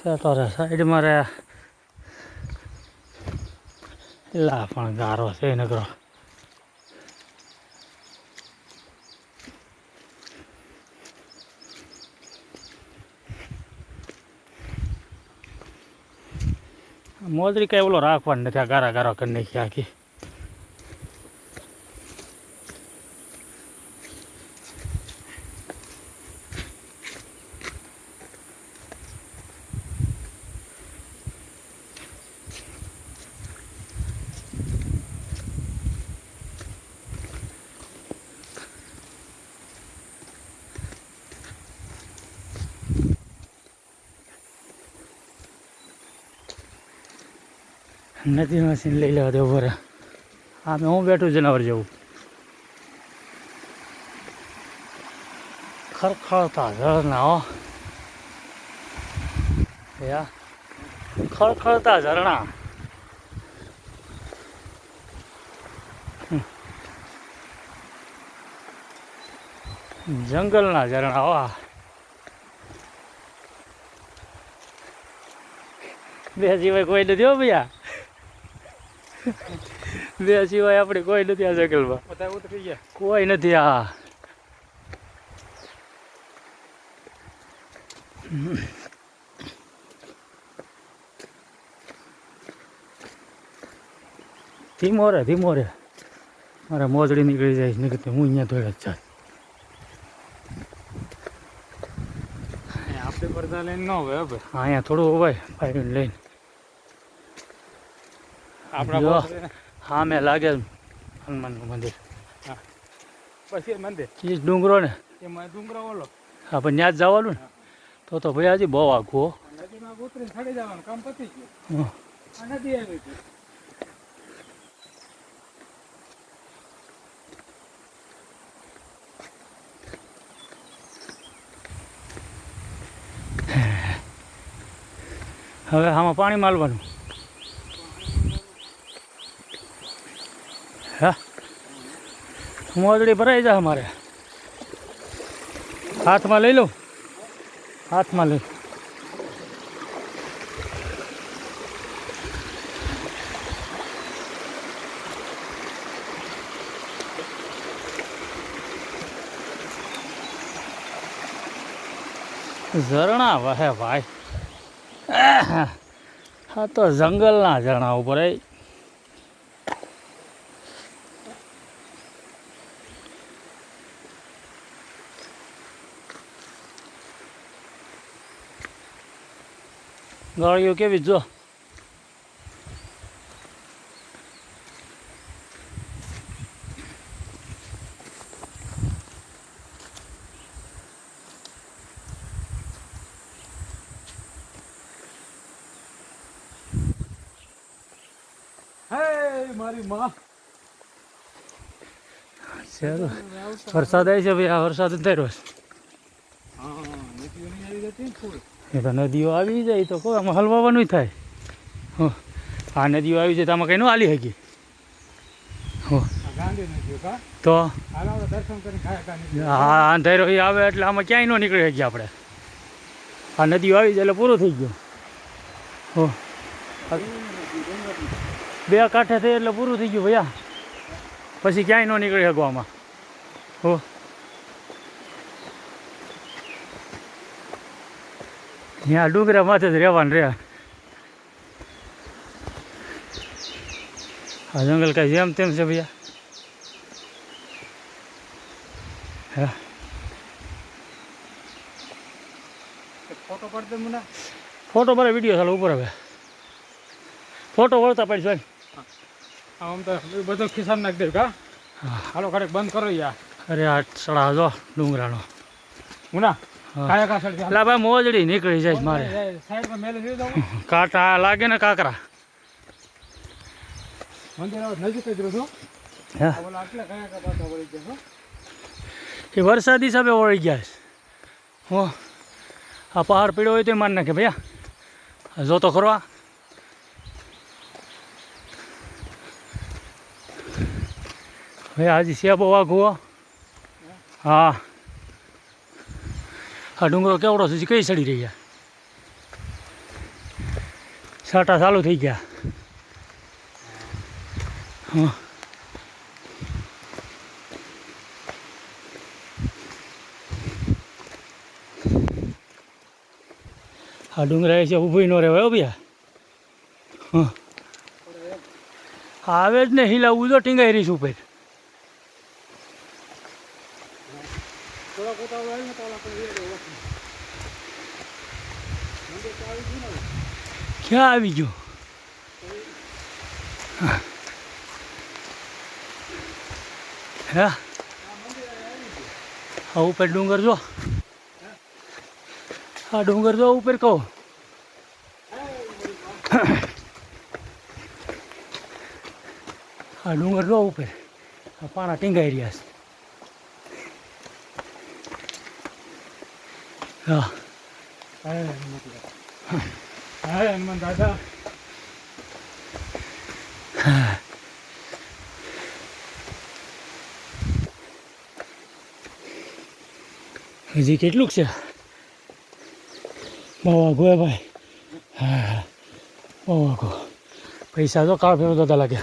સેટો રે સાઈડમાં રે લા પણ ગારો છે નકરો. મોજરી કઈ ઓલો રાખવાની નથી, આ ગારા ગારા કરી નાખી આખી. નદી મશીન લઈ લેવા દેવું બરે. આમે હું બેઠું જનાવર જેવું. ખરખરતા ઝરણા હો યા, ખરખરતા ઝરણા. જંગલના ઝરણા હો. બે સિવાય કોઈ નથી હો ભૈયા, બે સિવાય આપણે કોઈ નથી આ જંગલમાં. કોઈ નથી. આ ધીમો રે ધીમો રે, મારે મોજડી નીકળી જાય નીકળતી હું અહીંયા ધોઈ જ જાય. આપણે પડદા લઈને ન હોય હવે અહીંયા થોડું હોય ફાઈન લઈને. આપણા હા મેં લાગે હનુમાનનું મંદિર. હા પછી મંદિર એ ડુંગરો ને એમાં ડુંગરો ઓલો. હા પણ ત્યાં જ જવાનું ને. તો ભાઈ હજી બહુ આખું નદીમાં ઉતરીને ચડી જવાનું કામ પતી ગયું. આ નદી આવી ગઈ. હવે આમાં પાણી માલવાનું. હા મોજડી ભરાઈ જાય અમારે. હાથમાં લઈ લઉં, હાથમાં લઈ. ઝરણા વહે ભાઈ. હા તો જંગલના ઝરણા ઉપર ગાળીઓ કેવી જો. મારી માં વરસાદ આવી છે ભાઈ. આ વરસાદ અંધારો છે. એ તો નદીઓ આવી જાય તો કોઈ આમાં હલવાનું થાય. આ નદીઓ આવી જાય તો આમાં કંઈ ન હાલી શકી. તો હા અંધારો એ આવે એટલે આમાં ક્યાંય ન નીકળી શકીએ આપણે. આ નદીઓ આવી જાય એટલે પૂરું થઈ ગયું. હો બે કાંઠે થઈ એટલે પૂરું થઈ ગયું ભૈયા. પછી ક્યાંય ન નીકળી શકો આમાં. હો ત્યાં ડુંગરા માથે જ રહેવાનું રહે. આ જંગલ કાંઈ જેમ તેમ છે ભૈયા. હા ફોટો પાડી દે મને. ફોટો મારે વિડીયો ચાલો ઉપર હવે. ફોટો વળતા પાડીશ ભાઈ. આમ તો બધો ખિસ્સા નાખી દે કા. હાલો ઘરે બંધ કરો યાર. અરે આ સડા જો ડુંગરાનો મુના કાયા કા સડ. લા ભાઈ મોજડી નીકળી જાય મારે. સાઈડમાં મેલે જોઈ દઉં. કાંટા લાગે ને કાકરા. મંદિર નજીક જ રહ્યો. હા ઓલા આટલા કાયા કા પાછા વળી ગયા. એ વરસાદ હિસાબે વળી ગયા છે. હો આ પહાડ પીડ્યો હોય તો માન નાખે ભૈયા. જો તો ખરો. ભાઈ હજી સેબો વાઘો. હા આ ડુંગરો કેવડો છે કઈ સડી રહ્યા. છાંટા ચાલુ થઈ ગયા. હા આ ડુંગરા છે ઊભી ન રહેવાય ભૈયા. હા આવે જ ને હિલાવવું તો ટીંગાઈ રહીશ ઉપર. ક્યાં આવી ગયો? હે આ ઉપર ડુંગર જો, આ ડુંગર જો ઉપર કહો. આ ડુંગર જો ઉપર, આ પાણા ટીંગાઈ રહ્યા છે. હા હા હનુમાન દાદા. હજી કેટલુંક છે? બહુ આઘું હે ભાઈ. હા બહુ આઘું. પૈસા તો કાળ ફેરવતા લાગે.